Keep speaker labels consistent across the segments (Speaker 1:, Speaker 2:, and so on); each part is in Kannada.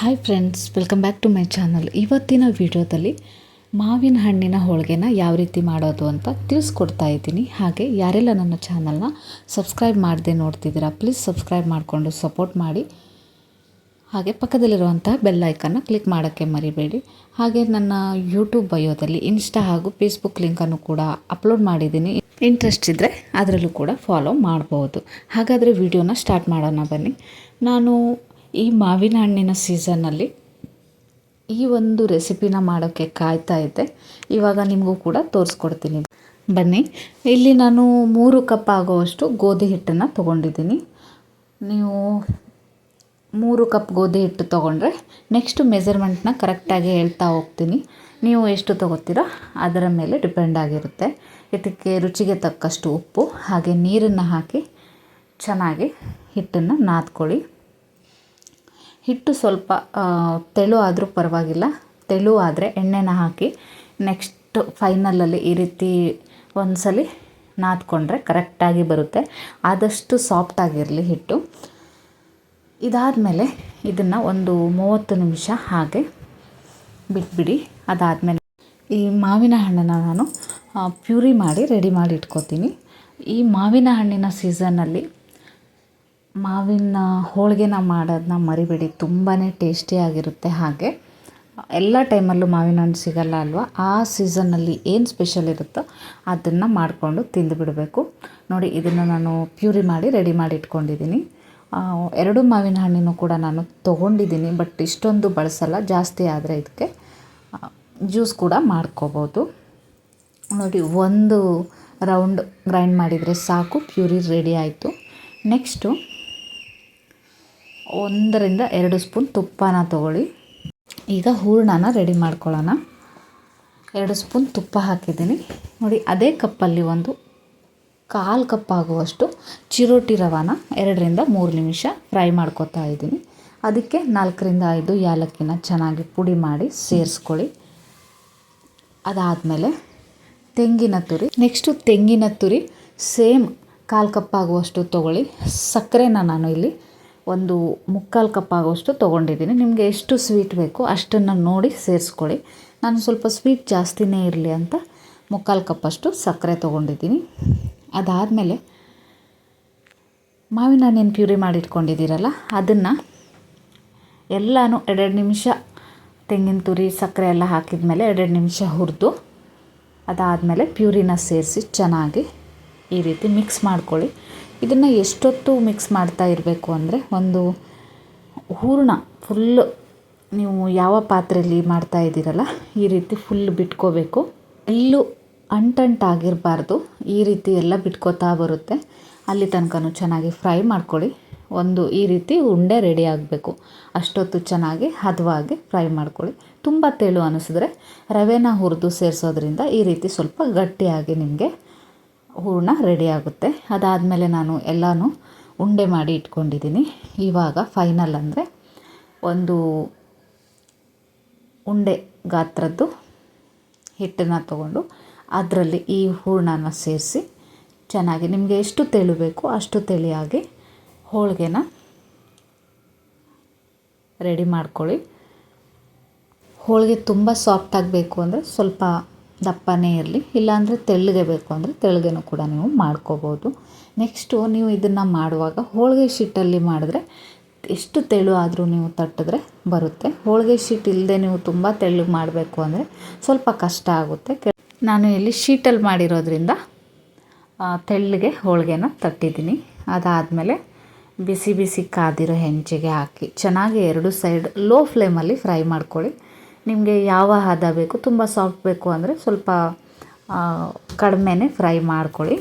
Speaker 1: Hi friends, welcome back to my channel. ಇವತ್ತಿನ ವಿಡಿಯೋದಲ್ಲಿ ಮಾವಿನ ಹಣ್ಣಿನ ಹೋಳಿಗೆನ ಯಾವ ರೀತಿ ಮಾಡೋದು ಅಂತ ತಿಳಿಸ್ಕೊಡ್ತಾ ಇದ್ದೀನಿ. ಹಾಗೆ ಯಾರೆಲ್ಲ ನನ್ನ ಚಾನಲ್ನ ಸಬ್ಸ್ಕ್ರೈಬ್ ಮಾಡದೆ ನೋಡ್ತಿದ್ದೀರಾ, ಪ್ಲೀಸ್ ಸಬ್ಸ್ಕ್ರೈಬ್ ಮಾಡಿಕೊಂಡು ಸಪೋರ್ಟ್ ಮಾಡಿ. ಹಾಗೆ ಪಕ್ಕದಲ್ಲಿರುವಂಥ ಬೆಲ್ ಐಕನ್ನ ಕ್ಲಿಕ್ ಮಾಡೋಕ್ಕೆ ಮರಿಬೇಡಿ. ಹಾಗೆ ನನ್ನ ಯೂಟ್ಯೂಬ್ ಬಯೋದಲ್ಲಿ ಇನ್ಸ್ಟಾ ಹಾಗೂ ಫೇಸ್ಬುಕ್ ಲಿಂಕನ್ನು ಕೂಡ ಅಪ್ಲೋಡ್ ಮಾಡಿದ್ದೀನಿ. ಇಂಟ್ರೆಸ್ಟ್ ಇದ್ದರೆ ಅದರಲ್ಲೂ ಕೂಡ ಫಾಲೋ ಮಾಡ್ಬೋದು. ಹಾಗಾದರೆ ವಿಡಿಯೋನ ಸ್ಟಾರ್ಟ್ ಮಾಡೋಣ ಬನ್ನಿ. ನಾನು ಈ ಮಾವಿನ ಹಣ್ಣಿನ ಸೀಸನ್ನಲ್ಲಿ ಈ ಒಂದು ರೆಸಿಪಿನ ಮಾಡೋಕ್ಕೆ ಕಾಯ್ತಾ ಇದ್ದೆ. ಇವಾಗ ನಿಮಗೂ ಕೂಡ ತೋರಿಸ್ಕೊಡ್ತೀನಿ ಬನ್ನಿ. ಇಲ್ಲಿ ನಾನು 3 ಕಪ್ ಆಗುವಷ್ಟು ಗೋಧಿ ಹಿಟ್ಟನ್ನು ತೊಗೊಂಡಿದ್ದೀನಿ. ನೀವು 3 ಕಪ್ ಗೋಧಿ ಹಿಟ್ಟು ತೊಗೊಂಡ್ರೆ ನೆಕ್ಸ್ಟ್ ಮೆಜರ್ಮೆಂಟ್ನ ಕರೆಕ್ಟಾಗಿ ಹೇಳ್ತಾ ಹೋಗ್ತೀನಿ. ನೀವು ಎಷ್ಟು ತೊಗೋತೀರೋ ಅದರ ಮೇಲೆ ಡಿಪೆಂಡ್ ಆಗಿರುತ್ತೆ. ಇದಕ್ಕೆ ರುಚಿಗೆ ತಕ್ಕಷ್ಟು ಉಪ್ಪು ಹಾಗೆ ನೀರನ್ನು ಹಾಕಿ ಚೆನ್ನಾಗಿ ಹಿಟ್ಟನ್ನು ನಾದ್ಕೊಳ್ಳಿ. ಹಿಟ್ಟು ಸ್ವಲ್ಪ ತೆಳು ಆದರೂ ಪರವಾಗಿಲ್ಲ, ತೆಳು ಆದರೆ ಎಣ್ಣೆನ ಹಾಕಿ ನೆಕ್ಸ್ಟ್ ಫೈನಲಲ್ಲಿ ಈ ರೀತಿ ಒಂದ್ಸಲಿ ನಾದ್ಕೊಂಡ್ರೆ ಕರೆಕ್ಟಾಗಿ ಬರುತ್ತೆ. ಆದಷ್ಟು ಸಾಫ್ಟಾಗಿರಲಿ ಹಿಟ್ಟು. ಇದಾದಮೇಲೆ ಇದನ್ನು ಒಂದು 30 ನಿಮಿಷ ಹಾಗೆ ಬಿಟ್ಬಿಡಿ. ಅದಾದಮೇಲೆ ಈ ಮಾವಿನ ಹಣ್ಣನ್ನು ನಾನು ಪ್ಯೂರಿ ಮಾಡಿ ರೆಡಿ ಮಾಡಿ ಇಟ್ಕೋತೀನಿ. ಈ ಮಾವಿನ ಹಣ್ಣಿನ ಸೀಸನ್ನಲ್ಲಿ ಮಾವಿನ ಹೋಳಿಗೆನ ಮಾಡೋದನ್ನ ಮರಿಬೇಡಿ, ತುಂಬಾ ಟೇಸ್ಟಿಯಾಗಿರುತ್ತೆ. ಹಾಗೆ ಎಲ್ಲ ಟೈಮಲ್ಲೂ ಮಾವಿನ ಹಣ್ಣು ಸಿಗಲ್ಲ ಅಲ್ವಾ, ಆ ಸೀಸನ್ನಲ್ಲಿ ಏನು ಸ್ಪೆಷಲ್ ಇರುತ್ತೋ ಅದನ್ನು ಮಾಡಿಕೊಂಡು ತಿಂದುಬಿಡಬೇಕು. ನೋಡಿ, ಇದನ್ನು ನಾನು ಪ್ಯೂರಿ ಮಾಡಿ ರೆಡಿ ಮಾಡಿ ಇಟ್ಕೊಂಡಿದ್ದೀನಿ. 2 ಮಾವಿನ ಹಣ್ಣನ್ನು ಕೂಡ ನಾನು ತೊಗೊಂಡಿದ್ದೀನಿ, ಬಟ್ ಇಷ್ಟೊಂದು ಬಳಸಲ್ಲ. ಜಾಸ್ತಿ ಆದರೆ ಇದಕ್ಕೆ ಜ್ಯೂಸ್ ಕೂಡ ಮಾಡ್ಕೋಬೋದು. ನೋಡಿ, 1 ರೌಂಡ್ ಗ್ರೈಂಡ್ ಮಾಡಿದರೆ ಸಾಕು, ಪ್ಯೂರಿ ರೆಡಿ ಆಯಿತು. ನೆಕ್ಸ್ಟು 1 ರಿಂದ 2 ಸ್ಪೂನ್ ತುಪ್ಪನ ತೊಗೊಳ್ಳಿ. ಈಗ ಹೂರಣನ ರೆಡಿ ಮಾಡ್ಕೊಳ್ಳೋಣ. 2 ಸ್ಪೂನ್ ತುಪ್ಪ ಹಾಕಿದ್ದೀನಿ. ನೋಡಿ, ಅದೇ ಕಪ್ಪಲ್ಲಿ 1/4 ಕಪ್ ಆಗುವಷ್ಟು ಚಿರೋಟಿ ರವಾನ 2 ರಿಂದ 3 ನಿಮಿಷ ಫ್ರೈ ಮಾಡ್ಕೊತಾ ಇದ್ದೀನಿ. ಅದಕ್ಕೆ 4 ರಿಂದ 5 ಏಲಕ್ಕಿನ ಚೆನ್ನಾಗಿ ಪುಡಿ ಮಾಡಿ ಸೇರಿಸ್ಕೊಳ್ಳಿ. ಅದಾದಮೇಲೆ ತೆಂಗಿನ ತುರಿ. ನೆಕ್ಸ್ಟು ತೆಂಗಿನ ತುರಿ ಸೇಮ್ 1/4 ಕಪ್ ಆಗುವಷ್ಟು ತೊಗೊಳ್ಳಿ. ಸಕ್ಕರೆನ ನಾನು ಇಲ್ಲಿ 1/4 ಕಪ್ ಆಗುವಷ್ಟು ತೊಗೊಂಡಿದ್ದೀನಿ. ನಿಮಗೆ ಎಷ್ಟು ಸ್ವೀಟ್ ಬೇಕೋ ಅಷ್ಟನ್ನು ನೋಡಿ ಸೇರಿಸ್ಕೊಳ್ಳಿ. ನಾನು ಸ್ವಲ್ಪ ಸ್ವೀಟ್ ಜಾಸ್ತಿನೇ ಇರಲಿ ಅಂತ 1/4 ಕಪ್ಪಷ್ಟು ಸಕ್ಕರೆ ತೊಗೊಂಡಿದ್ದೀನಿ. ಅದಾದಮೇಲೆ ಮಾವಿನ ಹಣ್ಣಿನ ಪ್ಯೂರಿ ಮಾಡಿಟ್ಕೊಂಡಿದ್ದೀರಲ್ಲ, ಅದನ್ನು ಎಲ್ಲನೂ 2 ನಿಮಿಷ ತೆಂಗಿನ ತುರಿ ಸಕ್ಕರೆ ಎಲ್ಲ ಹಾಕಿದ ಮೇಲೆ 2 ನಿಮಿಷ ಹುರಿದು, ಅದಾದಮೇಲೆ ಪ್ಯೂರಿನ ಸೇರಿಸಿ ಚೆನ್ನಾಗಿ ಈ ರೀತಿ ಮಿಕ್ಸ್ ಮಾಡ್ಕೊಳ್ಳಿ. ಇದನ್ನು ಎಷ್ಟೊತ್ತು ಮಿಕ್ಸ್ ಮಾಡ್ತಾ ಇರಬೇಕು ಅಂದರೆ, ಒಂದು ಹೂರಣ ಫುಲ್ಲು ನೀವು ಯಾವ ಪಾತ್ರೆಯಲ್ಲಿ ಮಾಡ್ತಾ ಇದ್ದೀರಲ್ಲ ಈ ರೀತಿ ಫುಲ್ ಬಿಟ್ಕೋಬೇಕು. ಎಲ್ಲೂ ಅಂಟಂಟಾಗಿರಬಾರ್ದು. ಈ ರೀತಿ ಎಲ್ಲ ಬಿಟ್ಕೋತಾ ಬರುತ್ತೆ. ಅಲ್ಲಿ ತನಕನೂ ಚೆನ್ನಾಗಿ ಫ್ರೈ ಮಾಡ್ಕೊಳ್ಳಿ. ಈ ರೀತಿ ಉಂಡೆ ರೆಡಿ ಆಗಬೇಕು. ಅಷ್ಟೊತ್ತು ಚೆನ್ನಾಗಿ ಹದವಾಗಿ ಫ್ರೈ ಮಾಡ್ಕೊಳ್ಳಿ. ತುಂಬ ತೆಳು ಅನ್ನಿಸಿದ್ರೆ ರವೆನ ಹುರಿದು ಸೇರಿಸೋದ್ರಿಂದ ಈ ರೀತಿ ಸ್ವಲ್ಪ ಗಟ್ಟಿಯಾಗಿ ನಿಮಗೆ ಹೂರಣ ರೆಡಿ ಆಗುತ್ತೆ. ಅದಾದಮೇಲೆ ನಾನು ಎಲ್ಲನೂ ಉಂಡೆ ಮಾಡಿ ಇಟ್ಕೊಂಡಿದ್ದೀನಿ. ಇವಾಗ ಫೈನಲ್ ಅಂದರೆ ಒಂದು ಉಂಡೆ ಗಾತ್ರದ್ದು ಹಿಟ್ಟನ್ನು ತಗೊಂಡು ಅದರಲ್ಲಿ ಈ ಹೂರಣನ ಸೇರಿಸಿ ಚೆನ್ನಾಗಿ ನಿಮಗೆ ಎಷ್ಟು ತೆಳು ಬೇಕೋ ಅಷ್ಟು ತೆಳಿಯಾಗಿ ಹೋಳಿಗೆನ ರೆಡಿ ಮಾಡ್ಕೊಳ್ಳಿ. ಹೋಳಿಗೆ ತುಂಬ ಸಾಫ್ಟ್ ಆಗಬೇಕು ಅಂದರೆ ಸ್ವಲ್ಪ ದಪ್ಪನೇ ಇರಲಿ, ಇಲ್ಲಾಂದರೆ ತೆಳ್ಳಗೆ ಬೇಕು ಅಂದರೆ ತೆಳ್ಳಗೆನೂ ಕೂಡ ನೀವು ಮಾಡ್ಕೋಬೋದು. ನೆಕ್ಸ್ಟು ನೀವು ಇದನ್ನು ಮಾಡುವಾಗ ಹೋಳಿಗೆ ಶೀಟಲ್ಲಿ ಮಾಡಿದ್ರೆ ಎಷ್ಟು ತೆಳು ಆದರೂ ನೀವು ತಟ್ಟಿದ್ರೆ ಬರುತ್ತೆ. ಹೋಳಿಗೆ ಶೀಟ್ ಇಲ್ಲದೆ ನೀವು ತುಂಬ ತೆಳ್ಳಗೆ ಮಾಡಬೇಕು ಅಂದರೆ ಸ್ವಲ್ಪ ಕಷ್ಟ ಆಗುತ್ತೆ. ನಾನು ಇಲ್ಲಿ ಶೀಟಲ್ಲಿ ಮಾಡಿರೋದ್ರಿಂದ ತೆಳ್ಳಗೆ ಹೋಳಿಗೆನ ತಟ್ಟಿದ್ದೀನಿ. ಅದಾದಮೇಲೆ ಬಿಸಿ ಬಿಸಿ ಕಾದಿರೋ ಹೆಂಚಿಗೆ ಹಾಕಿ ಚೆನ್ನಾಗಿ 2 ಸೈಡ್ ಲೋ ಫ್ಲೇಮಲ್ಲಿ ಫ್ರೈ ಮಾಡ್ಕೊಳ್ಳಿ. ನಿಮಗೆ ಯಾವ ಹದ ಬೇಕು, ತುಂಬ ಸಾಫ್ಟ್ ಬೇಕು ಅಂದರೆ ಸ್ವಲ್ಪ ಕಡಿಮೆನೇ ಫ್ರೈ ಮಾಡ್ಕೊಳ್ಳಿ.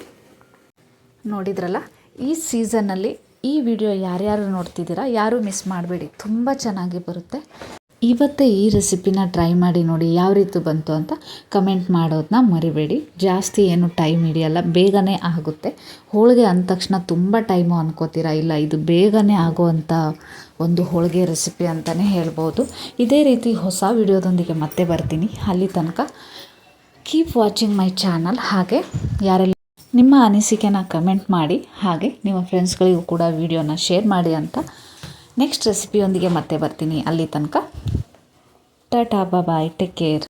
Speaker 1: ನೋಡಿದ್ರಲ್ಲ, ಈ ಸೀಸನ್ನಲ್ಲಿ ಈ ವಿಡಿಯೋ ಯಾರ್ಯಾರು ನೋಡ್ತಿದ್ದೀರಾ ಯಾರೂ ಮಿಸ್ ಮಾಡಬೇಡಿ, ತುಂಬ ಚೆನ್ನಾಗಿ ಬರುತ್ತೆ. ಇವತ್ತೇ ಈ ರೆಸಿಪಿನ ಟ್ರೈ ಮಾಡಿ ನೋಡಿ, ಯಾವ ರೀತಿ ಬಂತು ಅಂತ ಕಮೆಂಟ್ ಮಾಡೋದನ್ನ ಮರಿಬೇಡಿ. ಜಾಸ್ತಿ ಏನು ಟೈಮ್ ಹಿಡಿಯಲ್ಲ, ಬೇಗನೆ ಆಗುತ್ತೆ. ಹೋಳಿಗೆ ಅಂದ ತಕ್ಷಣ ತುಂಬ ಟೈಮು ಅನ್ಕೋತೀರಾ, ಇಲ್ಲ, ಇದು ಬೇಗನೆ ಆಗುವಂಥ ಒಂದು ಹೋಳಿಗೆ ರೆಸಿಪಿ ಅಂತಲೇ ಹೇಳ್ಬೋದು. ಇದೇ ರೀತಿ ಹೊಸ ವಿಡಿಯೋದೊಂದಿಗೆ ಮತ್ತೆ ಬರ್ತೀನಿ. ಅಲ್ಲಿ ತನಕ ಕೀಪ್ ವಾಚಿಂಗ್ ಮೈ ಚಾನಲ್. ಹಾಗೆ ಯಾರೆಲ್ಲ ನಿಮ್ಮ ಅನಿಸಿಕೆನ ಕಮೆಂಟ್ ಮಾಡಿ, ಹಾಗೆ ನಿಮ್ಮ ಫ್ರೆಂಡ್ಸ್ಗಳಿಗೂ ಕೂಡ ವಿಡಿಯೋನ ಶೇರ್ ಮಾಡಿ ಅಂತ ನೆಕ್ಸ್ಟ್ ರೆಸಿಪಿಯೊಂದಿಗೆ ಮತ್ತೆ ಬರ್ತೀನಿ. ಅಲ್ಲಿ ತನಕ ಟಾಟಾ ಬಾಯ್, ಟೇಕ್ ಕೇರ್.